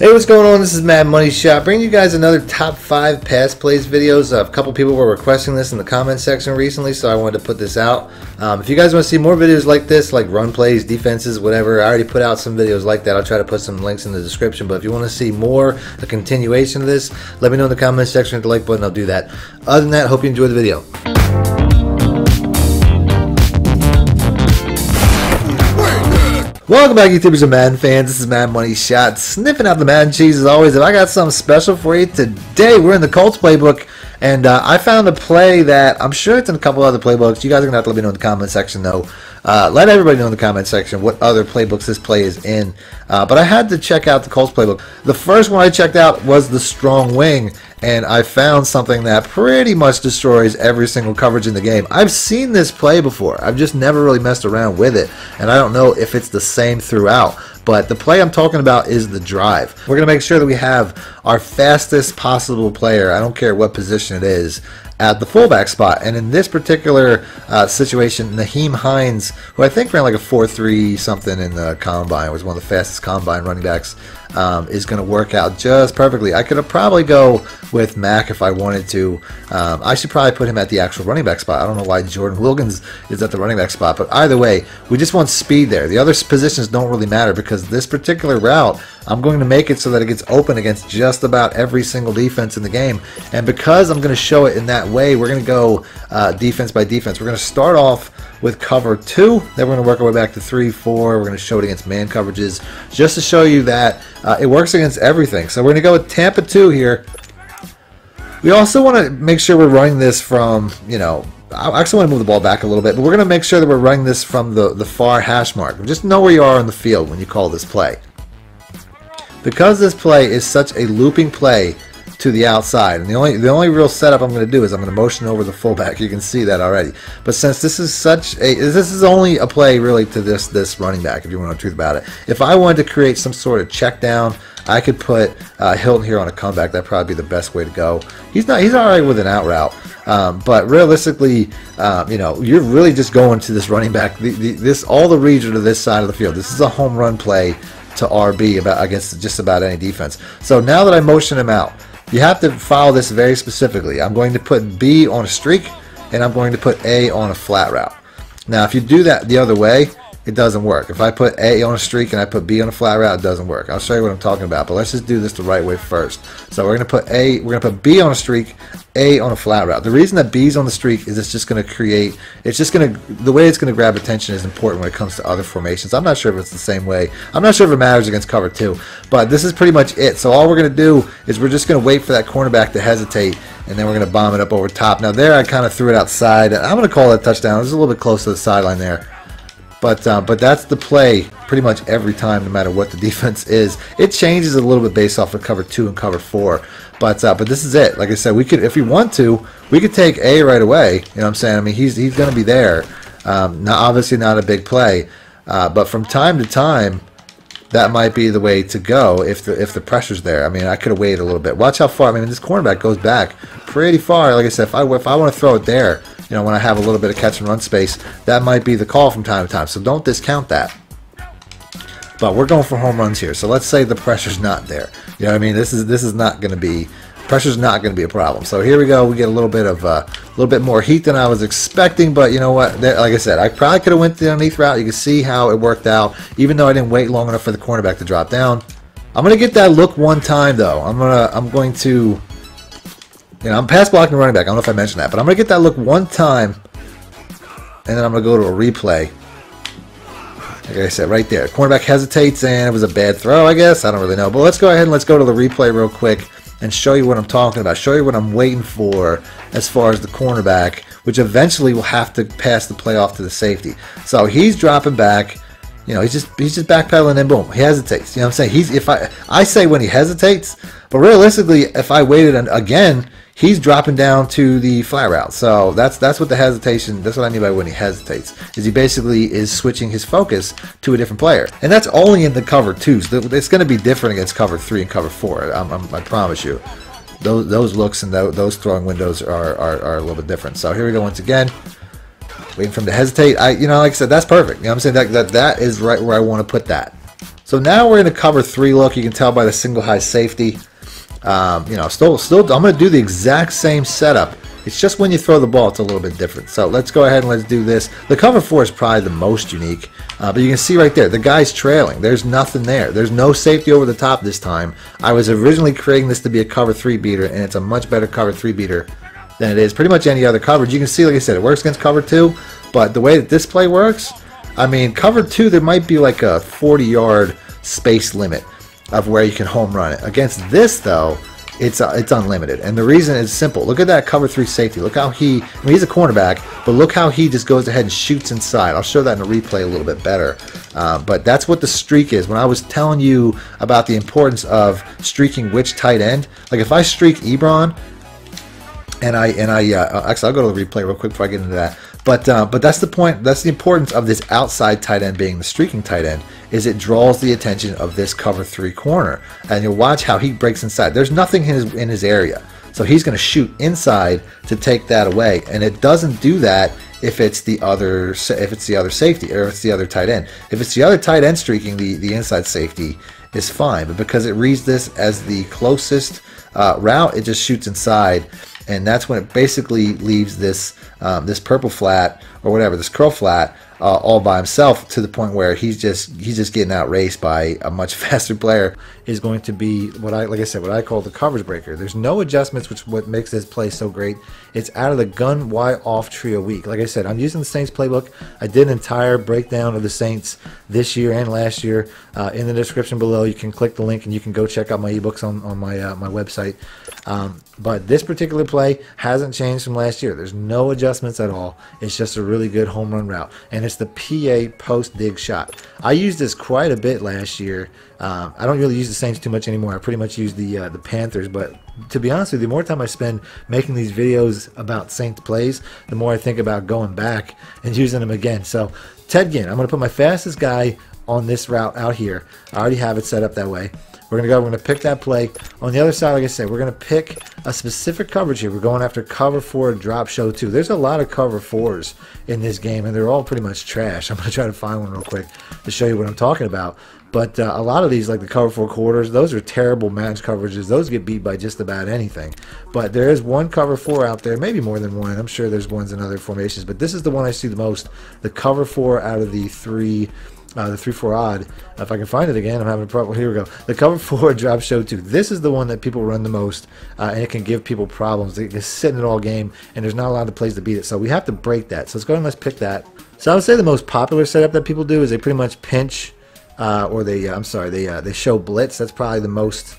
Hey, what's going on? This is MADDENMONEYSHOT, bringing you guys another top 5 pass plays videos. A couple people were requesting this in the comment section recently, so I wanted to put this out. If you guys want to see more videos like this, like run plays, defenses, whatever, I already put out some videos like that. I'll try to put some links in the description, but if you want to see more, a continuation of this, let me know in the comment section. Hit the like button, I'll do that. Other than that, hope you enjoy the video. Welcome back, YouTubers and Madden fans. This is MADDENMONEYSHOT, sniffing out the Madden cheese as always. And I got something special for you today. We're in the Colts playbook, and I found a play that I'm sure it's in a couple other playbooks. You guys are going to have to let me know in the comment section, though. Let everybody know in the comment section what other playbooks this play is in. But I had to check out the Colts playbook. The first one I checked out was the strong wing, and I found something that pretty much destroys every single coverage in the game. I've seen this play before. I've just never really messed around with it, and I don't know if it's the same throughout. But the play I'm talking about is the drive. We're going to make sure that we have our fastest possible player, I don't care what position it is, at the fullback spot. And in this particular situation, Nyheim Hines, who I think ran like a 4.3 something in the combine, was one of the fastest combine running backs, is going to work out just perfectly. I could probably go with Mack if I wanted to. I should probably put him at the actual running back spot. I don't know why Jordan Wilkins is at the running back spot, but either way, we just want speed there. The other positions don't really matter because this particular route, I'm going to make it so that it gets open against just about every single defense in the game. And because I'm going to show it in that way, we're going to go defense by defense. We're going to start off with cover 2, then we're going to work our way back to 3, 4. We're going to show it against man coverages just to show you that it works against everything. So we're going to go with Tampa 2 here. We also want to make sure we're running this from, I actually want to move the ball back a little bit, but we're going to make sure that we're running this from the far hash mark. Just know where you are on the field when you call this play. Because this play is such a looping play to the outside, and the only real setup I'm going to do is I'm going to motion over the fullback. You can see that already. But since this is only a play really to this running back, if you want to know the truth about it. If I wanted to create some sort of check down, I could put Hilton here on a comeback. That'd probably be the best way to go. He's all right with an out route, but realistically, you're really just going to this running back. All the region of this side of the field. This is a home run play to RB against just about any defense. So now that I motion him out, you have to follow this very specifically. I'm going to put B on a streak, and I'm going to put A on a flat route. Now, if you do that the other way, it doesn't work. If I put A on a streak and I put B on a flat route, it doesn't work. I'll show you what I'm talking about, but let's just do this the right way first. So we're going to put B on a streak, A on a flat route. The reason that B's on the streak is it's just going to create, the way it's going to grab attention is important when it comes to other formations. I'm not sure if it's the same way. I'm not sure if it matters against cover 2, but this is pretty much it. So all we're going to do is we're just going to wait for that cornerback to hesitate, and then we're going to bomb it up over top. Now there I kind of threw it outside. I'm going to call that a touchdown. It was a little bit close to the sideline there. But that's the play pretty much every time, no matter what the defense is. It changes a little bit based off of cover 2 and cover 4. But this is it. Like I said, we could, if we want to, we could take A right away. You know what I'm saying? I mean, he's going to be there. Now, obviously not a big play, but from time to time, that might be the way to go if the pressure's there. I mean, I could have waited a little bit. Watch how far. I mean, this cornerback goes back pretty far. Like I said, if I want to throw it there, when I have a little bit of catch and run space, that might be the call from time to time. So don't discount that. But we're going for home runs here. So let's say the pressure's not there. You know what I mean? This is not going to be, pressure's not going to be a problem. So here we go. We get a little bit more heat than I was expecting. But you know what? Like I said, I probably could have went the underneath route. You can see how it worked out, even though I didn't wait long enough for the cornerback to drop down. I'm going to get that look one time though. I'm going to. I'm pass blocking the running back. I don't know if I mentioned that, but I'm going to get that look one time, and then I'm going to go to a replay. Like I said, right there. Cornerback hesitates, and it was a bad throw, I guess. I don't really know. But let's go ahead and let's go to the replay real quick and show you what I'm talking about. Show you what I'm waiting for as far as the cornerback, which eventually will have to pass the play off to the safety. So he's dropping back. He's just backpedaling, and boom, he hesitates. You know what I'm saying? I say when he hesitates, but realistically, if I waited again, he's dropping down to the flat route. So that's what the hesitation, that's what I mean by when he hesitates, is he basically is switching his focus to a different player. And that's only in the cover 2s. It's going to be different against cover 3 and cover 4. I promise you. Those looks and those throwing windows are a little bit different. So here we go once again. Waiting for him to hesitate. Like I said, that's perfect. You know what I'm saying? That is right where I want to put that. So now we're in a cover 3 look. You can tell by the single high safety. You know, still, I'm going to do the exact same setup. It's just when you throw the ball, it's a little bit different. So let's go ahead and let's do this. The cover 4 is probably the most unique. But you can see right there, the guy's trailing. There's nothing there. There's no safety over the top this time. I was originally creating this to be a cover 3 beater, and it's a much better cover 3 beater than it is pretty much any other coverage. You can see, like I said, it works against cover 2, but the way that this play works, I mean, cover 2, there might be like a 40-yard space limit of where you can home run it. Against this, though, it's unlimited, and the reason is simple. Look at that cover 3 safety. Look how I mean, he's a cornerback, but look how he just goes ahead and shoots inside. I'll show that in a replay a little bit better. But that's what the streak is. When I was telling you about the importance of streaking which tight end, like if I streak Ebron, and I actually I'll go to the replay real quick before I get into that. But that's the point. That's the importance of this outside tight end being the streaking tight end. Is it draws the attention of this cover 3 corner, and you'll watch how he breaks inside. There's nothing in his area, so he's going to shoot inside to take that away, and it doesn't do that if it's the other safety or if it's the other tight end. If it's the other tight end streaking, the inside safety is fine, but because it reads this as the closest route, it just shoots inside. And that's when it basically leaves this this purple flat or whatever, this curl flat, all by himself, to the point where he's just getting outraced by a much faster player. Is going to be what like I said, what I call the coverage breaker. There's no adjustments, which is what makes this play so great. It's out of the gun Y off trio week. Like I said, I'm using the Saints playbook. I did an entire breakdown of the Saints this year and last year in the description below. You can click the link and you can go check out my ebooks on my my website. But this particular play hasn't changed from last year. There's no adjustments at all. It's just a really good home run route, and it's the PA post dig shot. I used this quite a bit last year. I don't really use the Saints too much anymore. I pretty much use the Panthers, but to be honest with you, the more time I spend making these videos about Saints plays, the more I think about going back and using them again. So Ted Ginn, I'm going to put my fastest guy on this route out here. I already have it set up that way. We're going to pick that play. On the other side, like I said, we're going to pick a specific coverage here. We're going after cover 4 drop show 2. There's a lot of cover 4s in this game, and they're all pretty much trash. I'm going to try to find one real quick to show you what I'm talking about. But a lot of these, like the cover 4 quarters, those are terrible match coverages. Those get beat by just about anything. But there is one cover 4 out there, maybe more than one. I'm sure there's ones in other formations, but this is the one I see the most. The cover 4 out of the 3-4 odd. If I can find it again, I'm having a problem. Here we go. The cover 4 drop show 2. This is the one that people run the most, and it can give people problems. They just sit in it all game, and there's not a lot of plays to beat it. So we have to break that. So let's go ahead and let's pick that. So I would say the most popular setup that people do is they pretty much pinch, or they show blitz. That's probably the most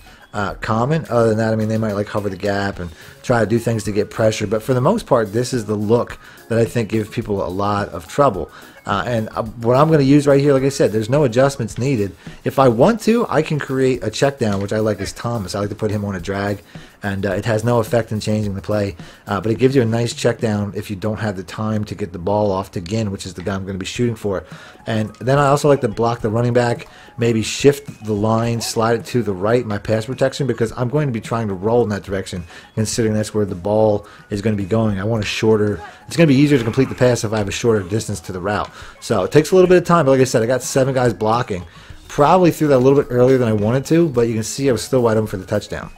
common. Other than that, I mean, they might like hover the gap and try to do things to get pressure. But for the most part, this is the look that I think gives people a lot of trouble. And what I'm going to use right here, like I said, there's no adjustments needed. If I want to, I can create a check down, which I like is Thomas. I like to put him on a drag, and it has no effect in changing the play. But it gives you a nice check down if you don't have the time to get the ball off to Ginn, which is the guy I'm going to be shooting for. And then I also like to block the running back, maybe shift the line, slide it to the right, my pass protection, because I'm going to be trying to roll in that direction, considering that's where the ball is going to be going. I want a shorter, it's going to be easier to complete the pass if I have a shorter distance to the route. So it takes a little bit of time, but like I said, I got 7 guys blocking. Probably threw that a little bit earlier than I wanted to, but you can see I was still wide open for the touchdown.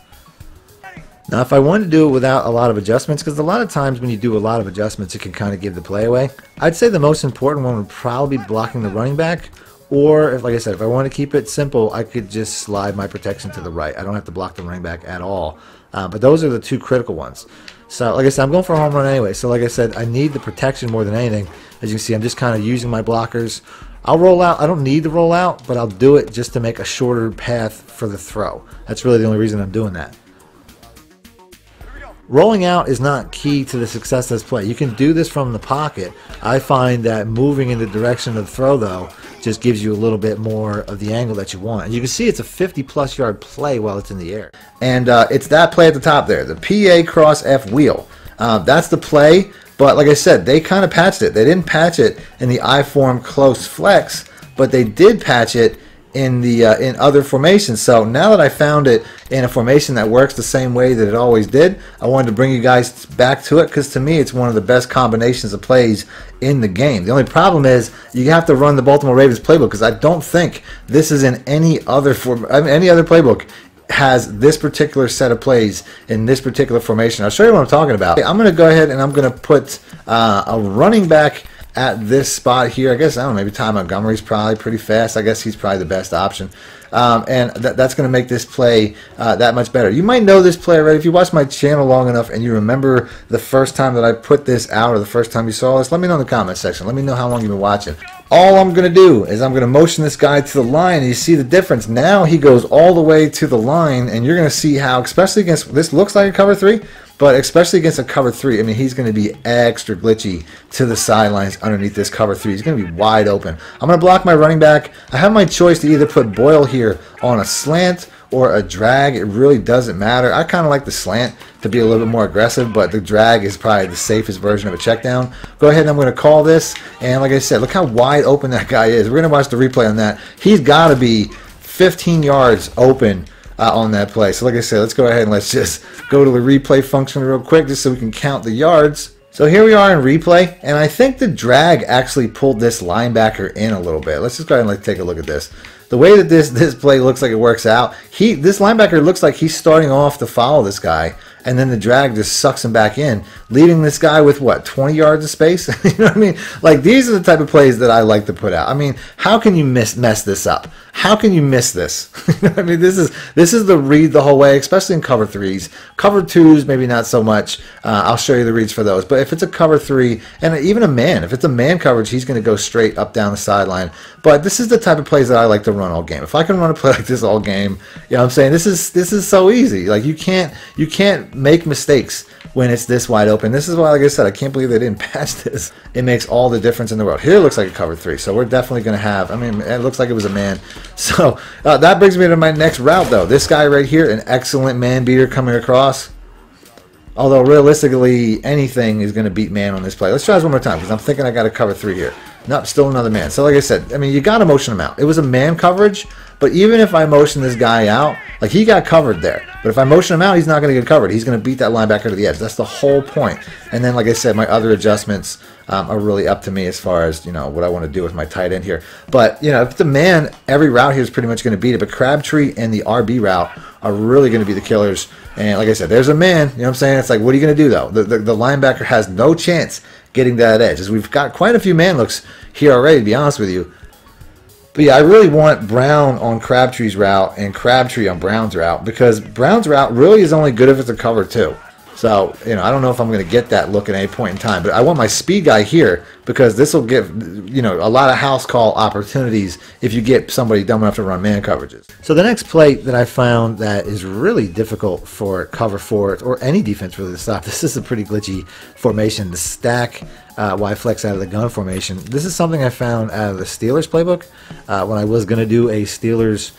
Now, if I wanted to do it without a lot of adjustments, because a lot of times when you do a lot of adjustments, it can kind of give the play away. I'd say the most important one would probably be blocking the running back, or, if, like I said, if I want to keep it simple, I could just slide my protection to the right. I don't have to block the running back at all. But those are the 2 critical ones. So, like I said, I'm going for a home run anyway. So, like I said, I need the protection more than anything. As you can see, I'm just kind of using my blockers. I'll roll out. I don't need to roll out, but I'll do it just to make a shorter path for the throw. That's really the only reason I'm doing that. Rolling out is not key to the success of this play. You can do this from the pocket. I find that moving in the direction of the throw, though, just gives you a little bit more of the angle that you want. And you can see it's a 50-plus yard play while it's in the air. And it's that play at the top there, the PA cross F wheel. That's the play, but like I said, they kind of patched it. They didn't patch it in the I-form close flex, but they did patch it in the in other formations. So now that I found it in a formation that works the same way that it always did, I wanted to bring you guys back to it, because to me it's one of the best combinations of plays in the game. The only problem is you have to run the Baltimore Ravens playbook, because I don't think this is in any other any other playbook has this particular set of plays in this particular formation. I'll show you what I'm talking about. I'm going to go ahead and I'm going to put a running back at this spot here. I guess, I don't know, maybe Ty Montgomery's probably pretty fast. I guess he's probably the best option. And that's going to make this play that much better. You might know this play already. If you watch my channel long enough and you remember the first time that I put this out or the first time you saw this, let me know in the comment section. Let me know how long you've been watching. All I'm going to do is I'm going to motion this guy to the line, and you see the difference. Now he goes all the way to the line, and you're going to see how, especially against, this looks like a cover 3, but especially against a cover 3, I mean, he's going to be extra glitchy to the sidelines underneath this cover 3. He's going to be wide open. I'm going to block my running back. I have my choice to either put Boyle here on a slant or a drag. It really doesn't matter. I kind of like the slant to be a little bit more aggressive, but the drag is probably the safest version of a check down. Go ahead and I'm going to call this, and like I said, look how wide open that guy is. We're going to watch the replay on that. He's got to be 15 yards open on that play. So like I said, let's go ahead and let's just go to the replay function real quick just so we can count the yards. So here we are in replay, and I think the drag actually pulled this linebacker in a little bit. Let's just go ahead and take a look at this. The way that this play looks like it works out, this linebacker looks like he's starting off to follow this guy, and then the drag just sucks him back in, leaving this guy with, what, 20 yards of space? You know what I mean? Like, these are the type of plays that I like to put out. I mean, how can you mess this up? How can you miss this? You know what I mean, this is the read the whole way, especially in cover 3s. Cover 2s, maybe not so much. I'll show you the reads for those. But if it's a cover 3, and even a man, if it's a man coverage, he's going to go straight up down the sideline. But this is the type of plays that I like to run all game. If I can run a play like this all game, you know what I'm saying? This is so easy. Like, you can't make mistakes when it's this wide open. This is why, like I said, I can't believe they didn't patch this. It makes all the difference in the world. Here it looks like a cover 3, so we're definitely going to have, I mean, it looks like it was a man. So that brings me to my next route, though. This guy right here, an excellent man beater coming across. Although, realistically, anything is going to beat man on this play. Let's try this one more time, because I'm thinking I got a cover 3 here. Nope, still another man. So like I said, I mean, you got to motion him out. It was a man coverage, but even if I motion this guy out, like, he got covered there. But if I motion him out, he's not going to get covered. He's going to beat that linebacker to the edge. That's the whole point. And then, like I said, my other adjustments are really up to me as far as, you know, what I want to do with my tight end here. But, you know, if it's a man, every route here is pretty much going to beat it. But Crabtree and the RB route are really going to be the killers. And like I said, there's a man. You know what I'm saying? It's like, what are you going to do, though? The linebacker has no chance getting to that edge, as we've got quite a few man looks here already, to be honest with you. But yeah, I really want Brown on Crabtree's route and Crabtree on Brown's route, because Brown's route really is only good if it's a cover 2. So, you know, I don't know if I'm going to get that look at any point in time, but I want my speed guy here, because this will give, you know, a lot of house call opportunities if you get somebody dumb enough to run man coverages. So the next play that I found that is really difficult for cover 4 or any defense really to stop. This is a pretty glitchy formation, the stack Y flex out of the gun formation. This is something I found out of the Steelers playbook when I was going to do a Steelers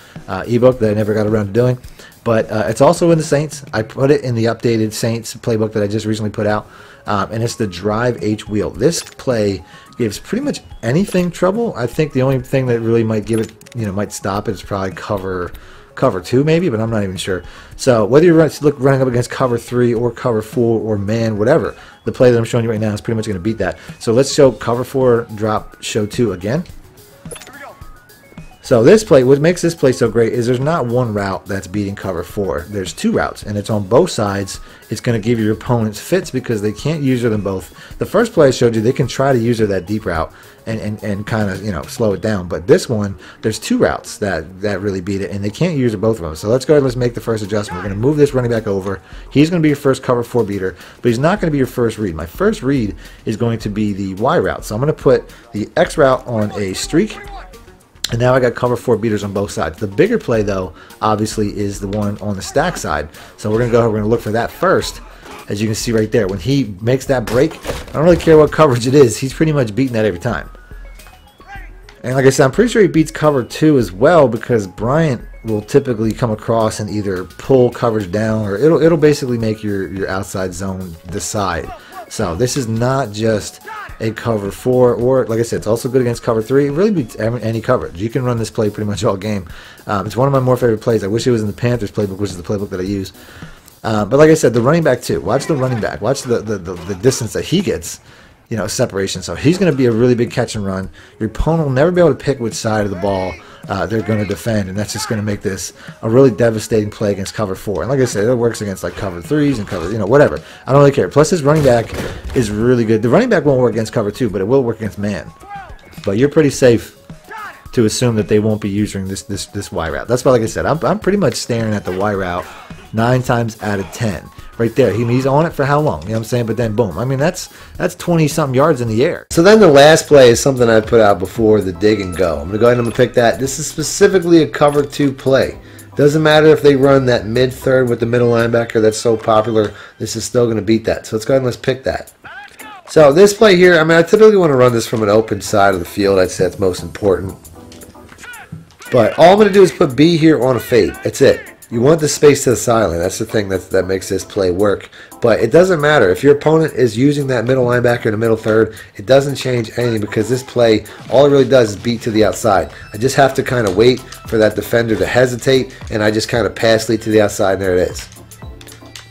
ebook that I never got around to doing. But it's also in the Saints. I put it in the updated Saints playbook that I just recently put out. And it's the drive H wheel. This play gives pretty much anything trouble. I think the only thing that really might give it, you know, might stop it is probably cover 2 maybe, but I'm not even sure. So whether you're running up against cover 3 or cover 4 or man, whatever, the play that I'm showing you right now is pretty much going to beat that. So let's show cover 4 drop show 2 again. So this play, what makes this play so great is there's not one route that's beating cover 4. There's 2 routes, and it's on both sides. It's going to give your opponents fits because they can't use them both. The first play I showed you, they can try to use that deep route and kind of, you know, slow it down. But this one, there's 2 routes that really beat it, and they can't use both of them. So let's go ahead and let's make the first adjustment. We're going to move this running back over. He's going to be your first cover 4 beater, but he's not going to be your first read. My first read is going to be the Y route. So I'm going to put the X route on a streak. And now I got cover 4 beaters on both sides. The bigger play, though, obviously, is the one on the stack side. So we're going to go, we're going to look for that first. As you can see right there, when he makes that break, I don't really care what coverage it is. He's pretty much beating that every time. And like I said, I'm pretty sure he beats cover 2 as well, because Bryant will typically come across and either pull coverage down, or it'll basically make your outside zone decide. So this is not just a cover 4, or like I said, it's also good against cover 3. It really beats any coverage. You can run this play pretty much all game. It's one of my more favorite plays. I wish it was in the Panthers playbook, which is the playbook that I use. But like I said, the running back too. Watch the running back. Watch the distance that he gets. You know, separation. So he's going to be a really big catch and run. Your opponent will never be able to pick which side of the ball they're going to defend, and that's just going to make this a really devastating play against cover 4. And like I said, it works against like cover 3s and cover, you know, whatever. I don't really care. Plus, his running back is really good. The running back won't work against cover 2, but it will work against man. But you're pretty safe to assume that they won't be using this Y route. That's why, like I said, I'm pretty much staring at the Y route 9 times out of 10. Right there. He's on it for how long? You know what I'm saying? But then, boom. I mean, that's 20-something yards in the air. So then the last play is something I put out before, the dig and go. I'm going to go ahead and pick that. This is specifically a cover 2 play. Doesn't matter if they run that mid-third with the middle linebacker. That's so popular. This is still going to beat that. So let's go ahead and let's pick that. So this play here, I mean, I typically want to run this from an open side of the field. I'd say that's most important. But all I'm going to do is put B here on a fade. That's it. You want the space to the sideline. That's the thing that makes this play work. But it doesn't matter. If your opponent is using that middle linebacker in the middle third, it doesn't change anything because this play, all it really does is beat to the outside. I just have to kind of wait for that defender to hesitate, and I just kind of pass lead to the outside, and there it is.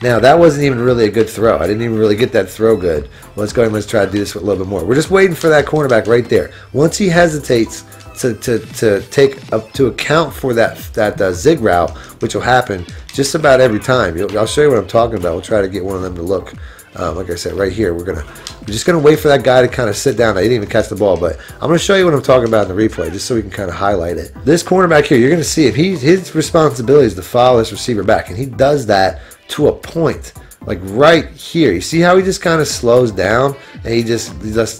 Now, that wasn't even really a good throw. I didn't even really get that throw good. Let's go ahead and let's try to do this with a little bit more. We're just waiting for that cornerback right there. Once he hesitates to take up to account for that zig route, which will happen just about every time. I'll show you what I'm talking about. We'll try to get one of them to look. Like I said, right here, we're just gonna wait for that guy to kind of sit down. I didn't even catch the ball, but I'm gonna show you what I'm talking about in the replay, just so we can kind of highlight it. This cornerback here, you're gonna see if his responsibility is to follow this receiver back, and he does that to a point. Like right here, you see how he just kind of slows down and he just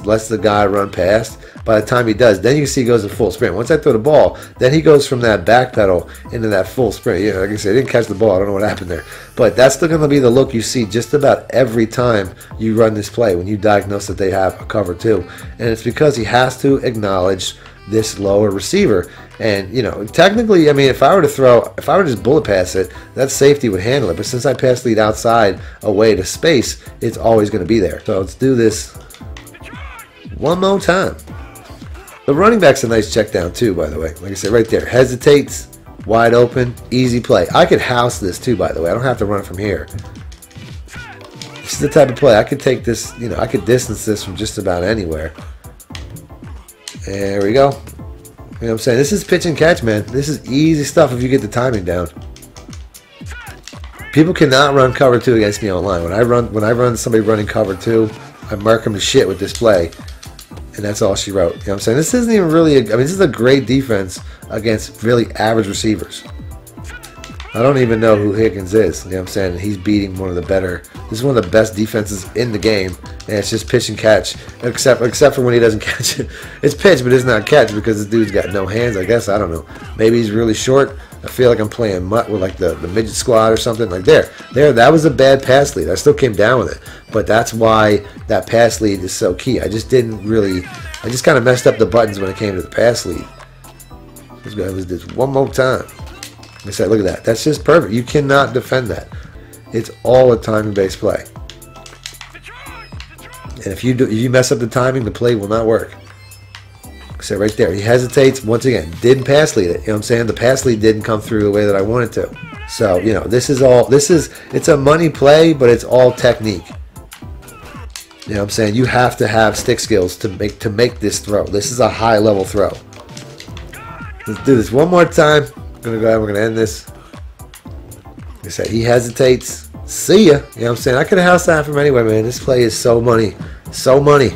lets the guy run past. By the time he does, then you can see he goes in full sprint. Once I throw the ball, then he goes from that back pedal into that full sprint. Yeah, like I said, I didn't catch the ball. I don't know what happened there. But that's still going to be the look you see just about every time you run this play when you diagnose that they have a cover 2. And it's because he has to acknowledge this lower receiver. And, you know, technically, I mean, if I were to just bullet pass it, that safety would handle it. But since I pass lead outside away to space, it's always going to be there. So let's do this one more time. The running back's a nice check down too, by the way. Like I said, right there. Hesitates, wide open, easy play. I could house this too, by the way. I don't have to run it from here. This is the type of play. I could take this, you know, I could distance this from just about anywhere. There we go. You know what I'm saying? This is pitch and catch, man. This is easy stuff if you get the timing down. People cannot run cover 2 against me online. When I run somebody running cover 2, I mark them to shit with this play. And that's all she wrote. You know what I'm saying? This isn't even really, I mean, this is a great defense against really average receivers. I don't even know who Higgins is. You know what I'm saying? He's beating one of the better, this is one of the best defenses in the game. And it's just pitch and catch, except for when he doesn't catch it. It's pitch, but it's not catch because this dude's got no hands, I guess. I don't know. Maybe he's really short. I feel like I'm playing mutt with like the midget squad or something. Like there, that was a bad pass lead. I still came down with it. But that's why that pass lead is so key. I just kind of messed up the buttons when it came to the pass lead. Let's go ahead and do this one more time. Like I said, look at that. That's just perfect. You cannot defend that. It's all a timing-based play. And if you mess up the timing, the play will not work. So right there, he hesitates. Once again, didn't pass lead it. You know what I'm saying? The pass lead didn't come through the way that I wanted to. So, you know, it's a money play, but it's all technique. You know what I'm saying? You have to have stick skills to make this throw. This is a high level throw. Let's do this one more time. I'm gonna go ahead, we're gonna end this. Like I said, he hesitates. See ya. You know what I'm saying? I could have house that from anywhere, man. This play is so money. So money.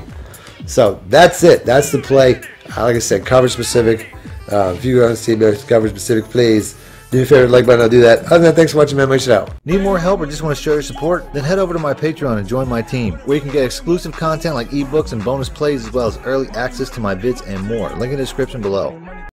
So that's it. That's the play. Like I said, coverage specific. If you want to see coverage specific, please do me a favor, like button, I'll do that. Other than that, thanks for watching, man. Make it out. Need more help or just want to show your support? Then head over to my Patreon and join my team, where you can get exclusive content like ebooks and bonus plays, as well as early access to my vids and more. Link in the description below.